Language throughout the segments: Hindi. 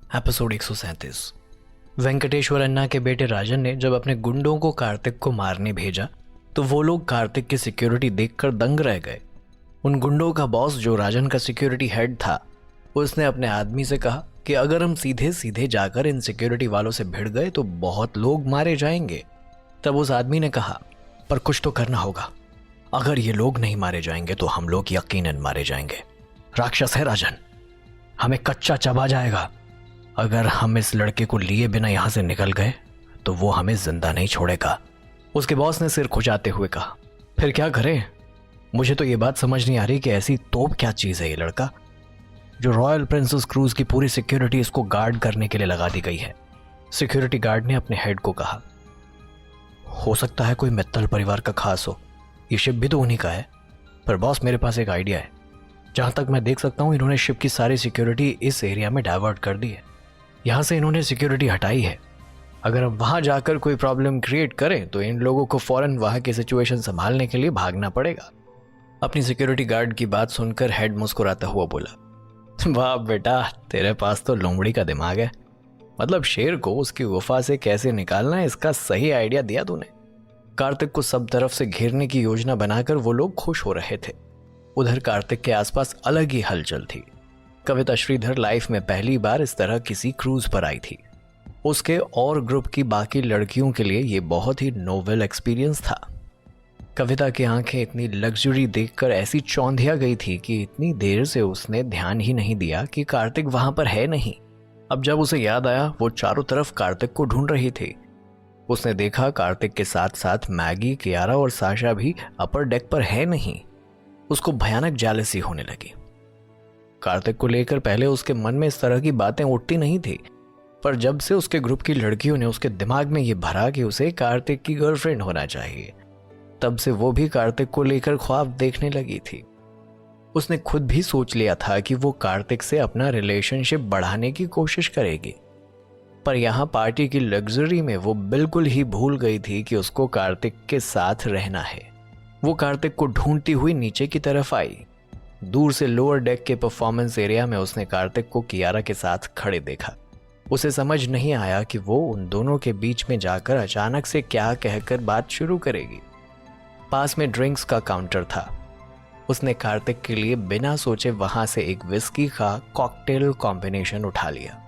एपिसोड 137। वेंकटेश्वर अन्ना के बेटे राजन ने जब अपने गुंडों को कार्तिक को मारने भेजा तो वो लोग कार्तिक की सिक्योरिटी देखकर दंग रह गए। उन गुंडों का बॉस जो राजन का सिक्योरिटी हेड था, उसने अपने आदमी से कहा कि अगर हम सीधे सीधे जाकर इन सिक्योरिटी वालों से भिड़ गए तो बहुत लोग मारे जाएंगे। तब उस आदमी ने कहा, पर कुछ तो करना होगा। अगर ये लोग नहीं मारे जाएंगे तो हम लोग यकीनन मारे जाएंगे। राक्षस है राजन, हमें कच्चा चबा जाएगा। अगर हम इस लड़के को लिए बिना यहां से निकल गए तो वो हमें जिंदा नहीं छोड़ेगा। उसके बॉस ने सिर खुजाते हुए कहा, फिर क्या करें? मुझे तो ये बात समझ नहीं आ रही कि ऐसी तोप क्या चीज है ये लड़का जो रॉयल प्रिंसेस क्रूज की पूरी सिक्योरिटी इसको गार्ड करने के लिए लगा दी गई है। सिक्योरिटी गार्ड ने अपने हेड को कहा, हो सकता है कोई मित्तल परिवार का खास हो, ये शिप भी तो उन्हीं का है। पर बॉस, मेरे पास एक आइडिया है। जहां तक मैं देख सकता हूं इन्होंने शिप की सारी सिक्योरिटी इस एरिया में डाइवर्ट कर दी है। यहां से इन्होंने सिक्योरिटी हटाई है। अगर हम वहां जाकर कोई प्रॉब्लम क्रिएट करें तो इन लोगों को फौरन वहां की सिचुएशन संभालने के लिए भागना पड़ेगा। अपनी सिक्योरिटी गार्ड की बात सुनकर हेड मुस्कुराता हुआ बोला, वाह बेटा, तेरे पास तो लोमड़ी का दिमाग है। मतलब शेर को उसकी गुफा से कैसे निकालना है, इसका सही आइडिया दिया तूने। कार्तिक को सब तरफ से घेरने की योजना बनाकर वो लोग खुश हो रहे थे। उधर कार्तिक के आसपास अलग ही हलचल थी। कविता श्रीधर लाइफ में पहली बार इस तरह किसी क्रूज पर आई थी। उसके और ग्रुप की बाकी लड़कियों के लिए यह बहुत ही नोवेल एक्सपीरियंस था। कविता की आंखें इतनी लग्जरी देखकर ऐसी चौंधिया गई थी कि इतनी देर से उसने ध्यान ही नहीं दिया कि कार्तिक वहां पर है नहीं। अब जब उसे याद आया, वो चारों तरफ कार्तिक को ढूंढ रही थी। उसने देखा कार्तिक के साथ साथ मैगी, कियारा और साशा भी अपर डेक पर है नहीं। उसको भयानक जेलसी होने लगी। कार्तिक को लेकर पहले उसके मन में इस तरह की बातें उठती नहीं थी, पर जब से उसके ग्रुप की लड़कियों ने उसके दिमाग में ये भरा कि उसे कार्तिक की गर्लफ्रेंड होना चाहिए, तब से वो भी कार्तिक को लेकर ख्वाब देखने लगी थी। उसने खुद भी सोच लिया था कि वो कार्तिक से अपना रिलेशनशिप बढ़ाने की कोशिश करेगी, पर यहां पार्टी की लग्जरी में वो बिल्कुल ही भूल गई थी कि उसको कार्तिक के साथ रहना है। वो कार्तिक को ढूंढती हुई नीचे की तरफ आई। दूर से लोअर डेक के परफॉर्मेंस एरिया में उसने कार्तिक को कियारा के साथ खड़े देखा। उसे समझ नहीं आया कि वो उन दोनों के बीच में जाकर अचानक से क्या कहकर बात शुरू करेगी। पास में ड्रिंक्स का काउंटर था। उसने कार्तिक के लिए बिना सोचे वहां से एक विस्की का कॉकटेल कॉम्बिनेशन उठा लिया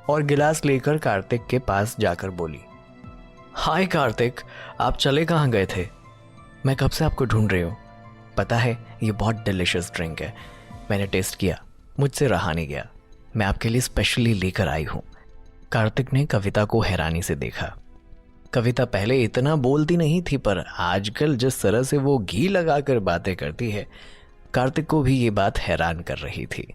और गिलास लेकर कार्तिक के पास जाकर बोली, हाय कार्तिक, आप चले कहाँ गए थे? मैं कब से आपको ढूंढ रही हूँ। पता है, ये बहुत डिलिशियस ड्रिंक है। मैंने टेस्ट किया, मुझसे रहा नहीं गया। मैं आपके लिए स्पेशली लेकर आई हूँ। कार्तिक ने कविता को हैरानी से देखा। कविता पहले इतना बोलती नहीं थी, पर आजकल जिस तरह से वो घी लगाकर बातें करती है, कार्तिक को भी ये बात हैरान कर रही थी।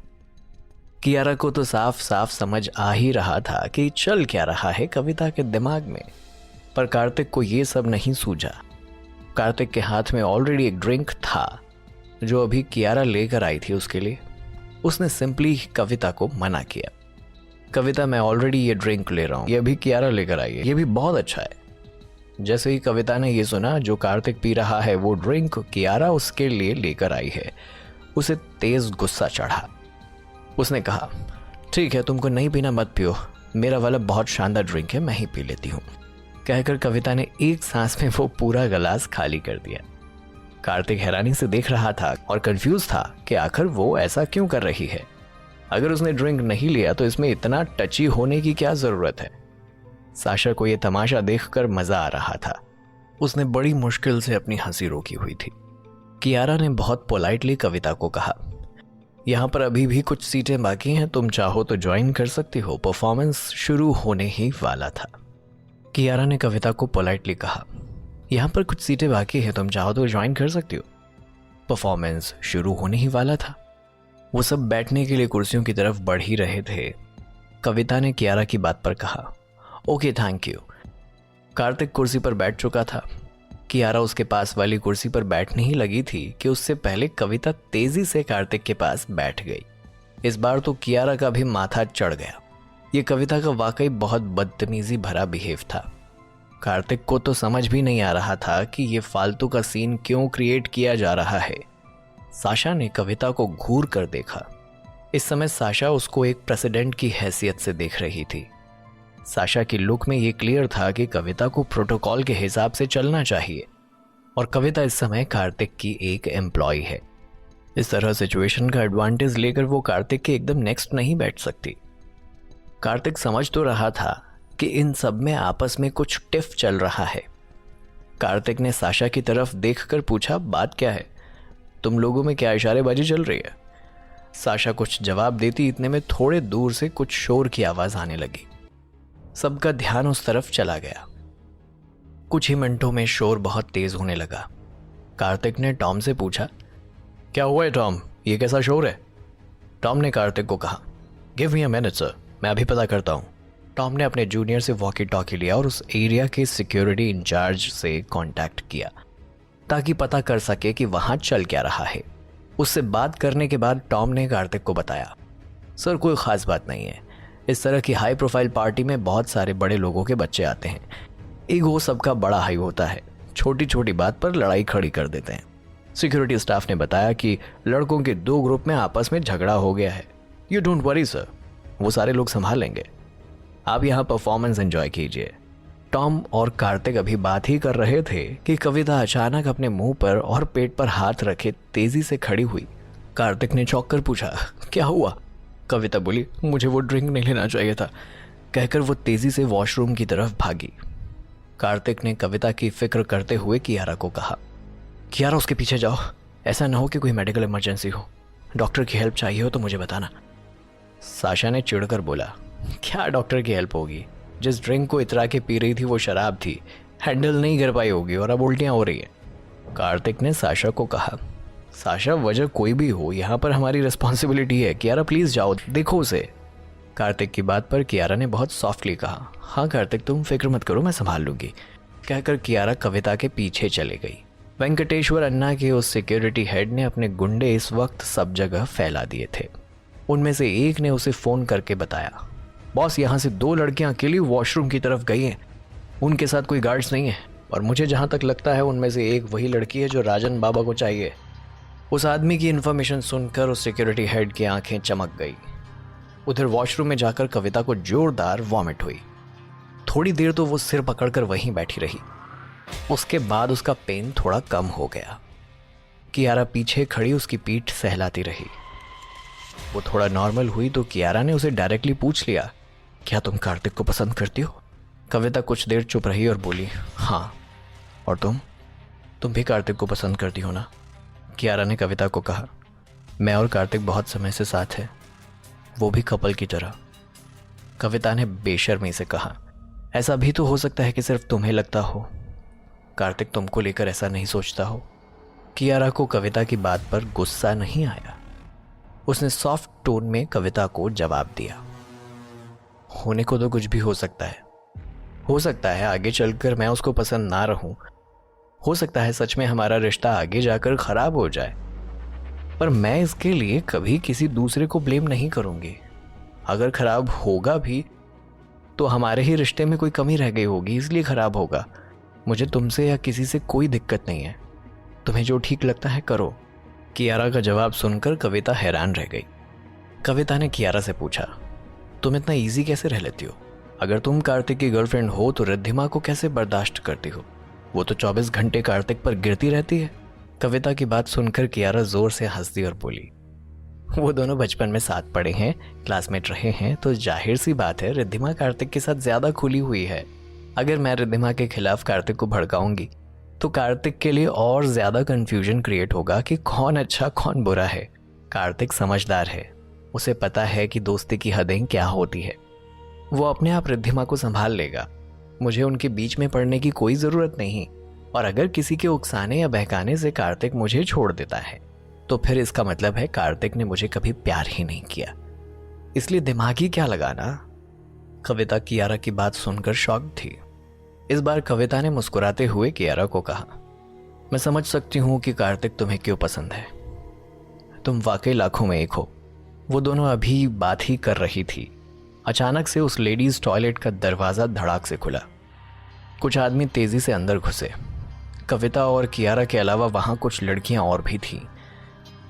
कियारा को तो साफ साफ समझ आ ही रहा था कि चल क्या रहा है कविता के दिमाग में, पर कार्तिक को ये सब नहीं सूझा। कार्तिक के हाथ में ऑलरेडी एक ड्रिंक था जो अभी कियारा लेकर आई थी उसके लिए। उसने सिंपली कविता को मना किया, कविता, मैं ऑलरेडी ये ड्रिंक ले रहा हूँ, ये अभी कियारा लेकर आई है, ये भी बहुत अच्छा है। जैसे ही कविता ने ये सुना जो कार्तिक पी रहा है वो ड्रिंक कियारा उसके लिए लेकर आई है, उसे तेज गुस्सा चढ़ा। उसने कहा, ठीक है, तुमको नहीं पीना मत पियो, मेरा वाला बहुत शानदार ड्रिंक है, मैं ही पी लेती हूँ। कहकर कविता ने एक सांस में वो पूरा गिलास खाली कर दिया। कार्तिक हैरानी से देख रहा था और कंफ्यूज था कि आखिर वो ऐसा क्यों कर रही है। अगर उसने ड्रिंक नहीं लिया तो इसमें इतना टची होने की क्या जरूरत है। साशा को यह तमाशा देखकर मजा आ रहा था। उसने बड़ी मुश्किल से अपनी हंसी रोकी हुई थी। कियारा ने बहुत पोलाइटली कविता को कहा, यहां पर अभी भी कुछ सीटें बाकी हैं, तुम चाहो तो ज्वाइन कर सकती हो, परफॉर्मेंस शुरू होने ही वाला था। कियारा ने कविता को पोलाइटली कहा, यहां पर कुछ सीटें बाकी है, तुम चाहो तो ज्वाइन कर सकती हो, परफॉर्मेंस शुरू होने ही वाला था। वो सब बैठने के लिए कुर्सियों की तरफ बढ़ ही रहे थे। कविता ने कियारा की बात पर कहा, ओके थैंक यू। कार्तिक कुर्सी पर बैठ चुका था। कियारा उसके पास वाली कुर्सी पर बैठने ही लगी थी कि उससे पहले कविता तेजी से कार्तिक के पास बैठ गई। इस बार तो कियारा का भी माथा चढ़ गया। ये कविता का वाकई बहुत बदतमीजी भरा बिहेव था। कार्तिक को तो समझ भी नहीं आ रहा था कि ये फालतू का सीन क्यों क्रिएट किया जा रहा है। साशा ने कविता को घूर कर देखा। इस समय साशा उसको एक प्रेसिडेंट की हैसियत से देख रही थी। साशा की लुक में ये क्लियर था कि कविता को प्रोटोकॉल के हिसाब से चलना चाहिए और कविता इस समय कार्तिक की एक एम्प्लॉय है। इस तरह सिचुएशन का एडवांटेज लेकर वो कार्तिक के एकदम नेक्स्ट नहीं बैठ सकती। कार्तिक समझ तो रहा था कि इन सब में आपस में कुछ टिफ चल रहा है। कार्तिक ने साशा की तरफ देखकर पूछा, बात क्या है? तुम लोगों में क्या इशारेबाजी चल रही है? साशा कुछ जवाब देती इतने में थोड़े दूर से कुछ शोर की आवाज आने लगी। सबका ध्यान उस तरफ चला गया। कुछ ही मिनटों में शोर बहुत तेज होने लगा। कार्तिक ने टॉम से पूछा, क्या हुआ है टॉम, ये कैसा शोर है? टॉम ने कार्तिक को कहा, give me a minute sir, मैं अभी पता करता हूँ। टॉम ने अपने जूनियर से वॉकी टॉकी लिया और उस एरिया के सिक्योरिटी इंचार्ज से कांटेक्ट किया ताकि पता कर सके कि वहां चल क्या रहा है। उससे बात करने के बाद टॉम ने कार्तिक को बताया, सर कोई ख़ास बात नहीं है। इस तरह की हाई प्रोफाइल पार्टी में बहुत सारे बड़े लोगों के बच्चे आते हैं। ईगो सबका बड़ा हाई होता है, छोटी छोटी बात पर लड़ाई खड़ी कर देते हैं। सिक्योरिटी स्टाफ ने बताया कि लड़कों के 2 ग्रुप में आपस में झगड़ा हो गया है। यू डोंट वरी सर, वो सारे लोग संभाल लेंगे। आप यहाँ परफॉर्मेंस एंजॉय कीजिए। टॉम और कार्तिक अभी बात ही कर रहे थे कि कविता अचानक अपने मुंह पर और पेट पर हाथ रखे तेजी से खड़ी हुई। कार्तिक ने चौंक कर पूछा, क्या हुआ? कविता बोली, मुझे वो ड्रिंक नहीं लेना चाहिए था, कहकर वो तेजी से वॉशरूम की तरफ भागी। कार्तिक ने कविता की फिक्र करते हुए कियारा को कहा, कियारा उसके पीछे जाओ, ऐसा ना हो कि कोई मेडिकल इमरजेंसी हो। डॉक्टर की हेल्प चाहिए हो तो मुझे बताना। साशा ने चिढ़कर बोला, क्या डॉक्टर की हेल्प होगी? जिस ड्रिंक को इतरा के पी रही थी वो शराब थी, हैंडल नहीं कर पाई होगी और अब उल्टियां हो रही है। कार्तिक ने साशा को कहा, साशा वजह कोई भी हो, यहाँ पर हमारी रिस्पॉन्सिबिलिटी है। कियारा प्लीज जाओ, देखो उसे। कार्तिक की बात पर कियारा ने बहुत सॉफ्टली कहा, हाँ कार्तिक तुम फिक्र मत करो, मैं संभाल लूंगी, कहकर कियारा कविता के पीछे चले गई। वेंकटेश्वर अन्ना के उस सिक्योरिटी हेड ने अपने गुंडे इस वक्त सब जगह फैला दिए थे। उनमें से एक ने उसे फोन करके बताया, बॉस यहाँ से 2 लड़कियां अकेली वॉशरूम की तरफ गई हैं, उनके साथ कोई गार्ड्स नहीं है और मुझे जहाँ तक लगता है उनमें से एक वही लड़की है जो राजन बाबा को चाहिए। उस आदमी की इन्फॉर्मेशन सुनकर उस सिक्योरिटी हेड की आंखें चमक गई। उधर वॉशरूम में जाकर कविता को जोरदार वॉमिट हुई। थोड़ी देर तो वो सिर पकड़कर वहीं बैठी रही। उसके बाद उसका पेन थोड़ा कम हो गया। कियारा पीछे खड़ी उसकी पीठ सहलाती रही। वो थोड़ा नॉर्मल हुई तो कियारा ने उसे डायरेक्टली पूछ लिया, क्या तुम कार्तिक को पसंद करती हो? कविता कुछ देर चुप रही और बोली, हाँ। और तुम भी कार्तिक को पसंद करती हो ना? कियारा ने कविता को कहा, मैं और कार्तिक बहुत समय से साथ हैं, वो भी कपल की तरह। कविता ने बेशर्मी से कहा, ऐसा भी तो हो सकता है कि सिर्फ तुम्हें लगता हो, कार्तिक तुमको लेकर ऐसा नहीं सोचता हो। कियारा को कविता की बात पर गुस्सा नहीं आया। उसने सॉफ्ट टोन में कविता को जवाब दिया, होने को तो कुछ भी हो सकता है। हो सकता है आगे चलकर मैं उसको पसंद ना रहूं, हो सकता है सच में हमारा रिश्ता आगे जाकर खराब हो जाए, पर मैं इसके लिए कभी किसी दूसरे को ब्लेम नहीं करूंगी। अगर खराब होगा भी तो हमारे ही रिश्ते में कोई कमी रह गई होगी, इसलिए खराब होगा। मुझे तुमसे या किसी से कोई दिक्कत नहीं है, तुम्हें जो ठीक लगता है करो। कियारा का जवाब सुनकर कविता हैरान रह गई। कविता ने कियारा से पूछा, तुम इतना इजी कैसे रह लेती हो? अगर तुम कार्तिक की गर्लफ्रेंड हो तो रिद्धिमा को कैसे बर्दाश्त करती हो? वो तो 24 घंटे कार्तिक पर गिरती रहती है। कविता की बात सुनकर कियारा जोर से हंस दी और बोली, वो दोनों बचपन में साथ पढ़े हैं, क्लासमेट रहे हैं, तो जाहिर सी बात है रिद्धिमा कार्तिक के साथ ज्यादा खुली हुई है। अगर मैं रिद्धिमा के खिलाफ कार्तिक को भड़काऊंगी तो कार्तिक के लिए और ज्यादा कंफ्यूजन क्रिएट होगा कि कौन अच्छा कौन बुरा है। कार्तिक समझदार है, उसे पता है कि दोस्ती की हदें क्या होती है। वो अपने आप रिद्धिमा को संभाल लेगा। मुझे उनके बीच में पड़ने की कोई जरूरत नहीं, और अगर किसी के उकसाने या बहकाने से कार्तिक मुझे छोड़ देता है तो फिर इसका मतलब है कार्तिक ने मुझे कभी प्यार ही नहीं किया, इसलिए दिमाग ही क्या लगाना। कविता कियारा की बात सुनकर शॉक थी। इस बार कविता ने मुस्कुराते हुए कियारा को कहा, मैं समझ सकती हूं कि कार्तिक तुम्हें क्यों पसंद है, तुम वाकई लाखों में एक हो। वो दोनों अभी बात ही कर रही थी, अचानक से उस लेडीज टॉयलेट का दरवाजा धड़ाक से खुला। कुछ आदमी तेजी से अंदर घुसे। कविता और कियारा के अलावा वहां कुछ लड़कियां और भी थीं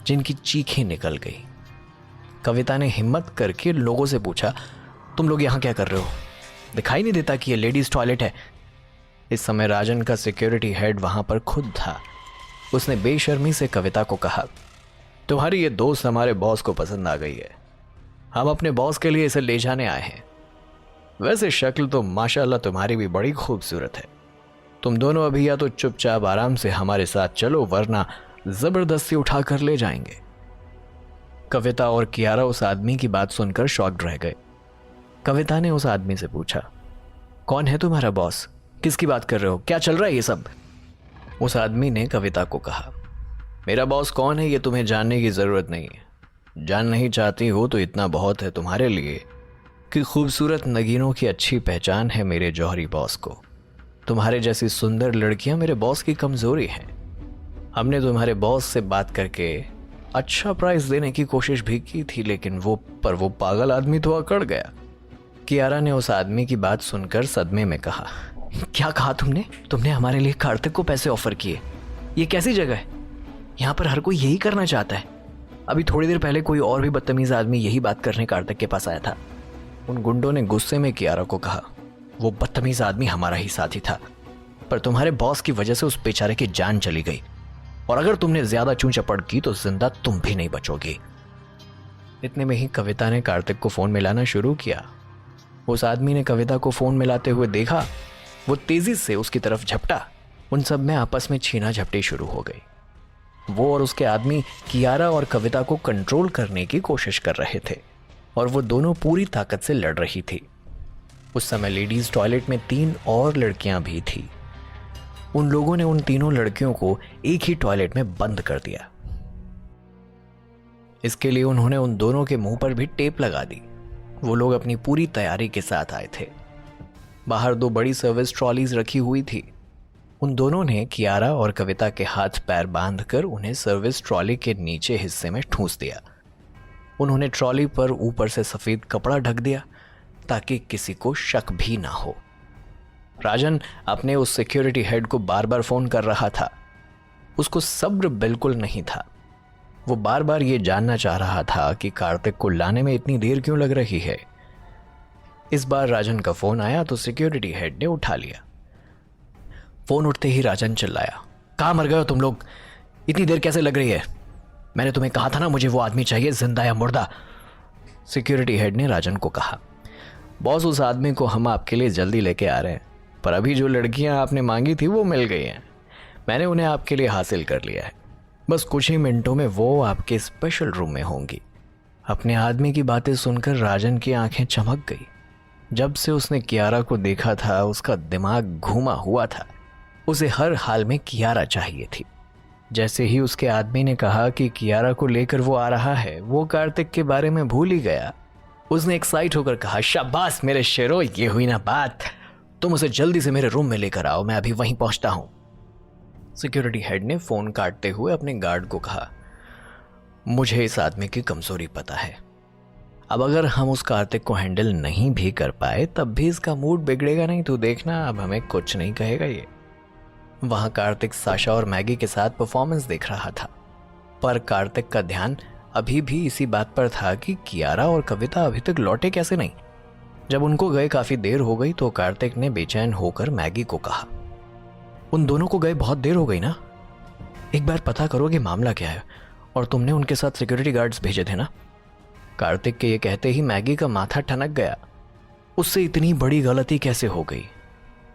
जिनकी चीखें निकल गई। कविता ने हिम्मत करके लोगों से पूछा, तुम लोग यहाँ क्या कर रहे हो? दिखाई नहीं देता कि ये लेडीज टॉयलेट है? इस समय राजन का सिक्योरिटी हेड वहां पर खुद था। उसने बेशर्मी से कविता को कहा, तुम्हारी ये दोस्त हमारे बॉस को पसंद आ गई है, हम अपने बॉस के लिए इसे ले जाने आए हैं। वैसे शक्ल तो माशाल्लाह तुम्हारी भी बड़ी खूबसूरत है। तुम दोनों अभी या तो चुपचाप आराम से हमारे साथ चलो, वरना जबरदस्ती उठा कर ले जाएंगे। कविता और कियारा उस आदमी की बात सुनकर शॉक्ड रह गए। कविता ने उस आदमी से पूछा, कौन है तुम्हारा बॉस? किसकी बात कर रहे हो? क्या चल रहा है ये सब? उस आदमी ने कविता को कहा, मेरा बॉस कौन है ये तुम्हें जानने की जरूरत नहीं है। जान नहीं चाहती हो तो इतना बहुत है तुम्हारे लिए कि खूबसूरत नगीनों की अच्छी पहचान है मेरे जौहरी बॉस को। तुम्हारे जैसी सुंदर लड़कियां मेरे बॉस की कमजोरी हैं। हमने तुम्हारे बॉस से बात करके अच्छा प्राइस देने की कोशिश भी की थी, लेकिन वो पागल आदमी तो अकड़ गया। कियारा ने उस आदमी की बात सुनकर सदमे में कहा, क्या कहा तुमने? तुमने हमारे लिए कार्तिक को पैसे ऑफर किए? ये कैसी जगह है? यहाँ पर हर कोई यही करना चाहता है। अभी थोड़ी देर पहले कोई और भी बदतमीज आदमी यही बात करने कार्तिक के पास आया था। उन गुंडों ने गुस्से में कियारा को कहा, वो बदतमीज आदमी हमारा ही साथी था, पर तुम्हारे बॉस की वजह से उस बेचारे की जान चली गई, और अगर तुमने ज्यादा चूं चपड़ की तो जिंदा तुम भी नहीं बचोगे। इतने में ही कविता ने कार्तिक को फोन मिलाना शुरू किया। उस आदमी ने कविता को फोन मिलाते हुए देखा, वो तेजी से उसकी तरफ झपटा। उन सब में आपस में छीना झपटी शुरू हो गई। वो और उसके आदमी कियारा और कविता को कंट्रोल करने की कोशिश कर रहे थे, और वो दोनों पूरी ताकत से लड़ रही थी। उस समय लेडीज टॉयलेट में 3 और लड़कियां भी थी। उन लोगों ने उन तीनों लड़कियों को एक ही टॉयलेट में बंद कर दिया। इसके लिए उन्होंने उन दोनों के मुंह पर भी टेप लगा दी। वो लोग अपनी पूरी तैयारी के साथ आए थे। बाहर 2 बड़ी सर्विस ट्रॉलीज रखी हुई थी। उन दोनों ने कियारा और कविता के हाथ पैर बांधकर उन्हें सर्विस ट्रॉली के नीचे हिस्से में ठूंस दिया। उन्होंने ट्रॉली पर ऊपर से सफेद कपड़ा ढक दिया ताकि किसी को शक भी ना हो। राजन अपने उस सिक्योरिटी हेड को बार बार फोन कर रहा था। उसको सब्र बिल्कुल नहीं था। वो बार बार ये जानना चाह रहा था कि कार्तिक को लाने में इतनी देर क्यों लग रही है। इस बार राजन का फोन आया तो सिक्योरिटी हेड ने उठा लिया। फोन उठते ही राजन चिल्लाया, कहाँ मर गए हो तुम लोग? इतनी देर कैसे लग रही है? मैंने तुम्हें कहा था ना मुझे वो आदमी चाहिए, जिंदा या मुर्दा। सिक्योरिटी हेड ने राजन को कहा, बॉस उस आदमी को हम आपके लिए जल्दी लेके आ रहे हैं, पर अभी जो लड़कियां आपने मांगी थी वो मिल गई हैं। मैंने उन्हें आपके लिए हासिल कर लिया है। बस कुछ ही मिनटों में वो आपके स्पेशल रूम में होंगी। अपने आदमी की बातें सुनकर राजन की आंखें चमक गई। जब से उसने कियारा को देखा था उसका दिमाग घूमा हुआ था। उसे हर हाल में कियारा चाहिए थी। जैसे ही उसके आदमी ने कहा कि कियारा को लेकर वो आ रहा है, वो कार्तिक के बारे में भूल ही गया। उसने एक्साइट होकर कहा, शाबाश मेरे शेरो, ये हुई ना बात। तुम उसे जल्दी से मेरे रूम में लेकर आओ, मैं अभी वहीं पहुंचता हूं। सिक्योरिटी हेड ने फोन काटते हुए अपने गार्ड को कहा, मुझे इस आदमी की कमजोरी पता है। अब अगर हम उस कार्तिक को हैंडल नहीं भी कर पाए तब भी इसका मूड बिगड़ेगा नहीं, तो देखना अब हमें कुछ नहीं कहेगा ये। वहां कार्तिक साशा और मैगी के साथ परफॉर्मेंस देख रहा था, पर कार्तिक का ध्यान अभी भी इसी बात पर था कि कियारा और कविता अभी तक लौटे कैसे नहीं। जब उनको गए काफी देर हो गई तो कार्तिक ने बेचैन होकर मैगी को कहा, उन दोनों को गए बहुत देर हो गई ना, एक बार पता करो कि मामला क्या है, और तुमने उनके साथ सिक्योरिटी गार्ड्स भेजे थे ना। कार्तिक के ये कहते ही मैगी का माथा ठनक गया। उससे इतनी बड़ी गलती कैसे हो गई?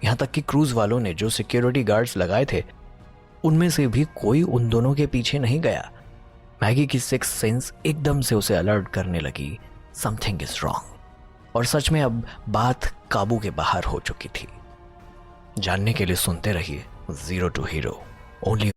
यहां तक कि क्रूज वालों ने जो सिक्योरिटी गार्ड्स लगाए थे उनमें से भी कोई उन दोनों के पीछे नहीं गया। मैगी की सिक्स सेंस एकदम से उसे अलर्ट करने लगी, समथिंग इज रॉन्ग। और सच में अब बात काबू के बाहर हो चुकी थी। जानने के लिए सुनते रहिए जीरो टू हीरो, ओनली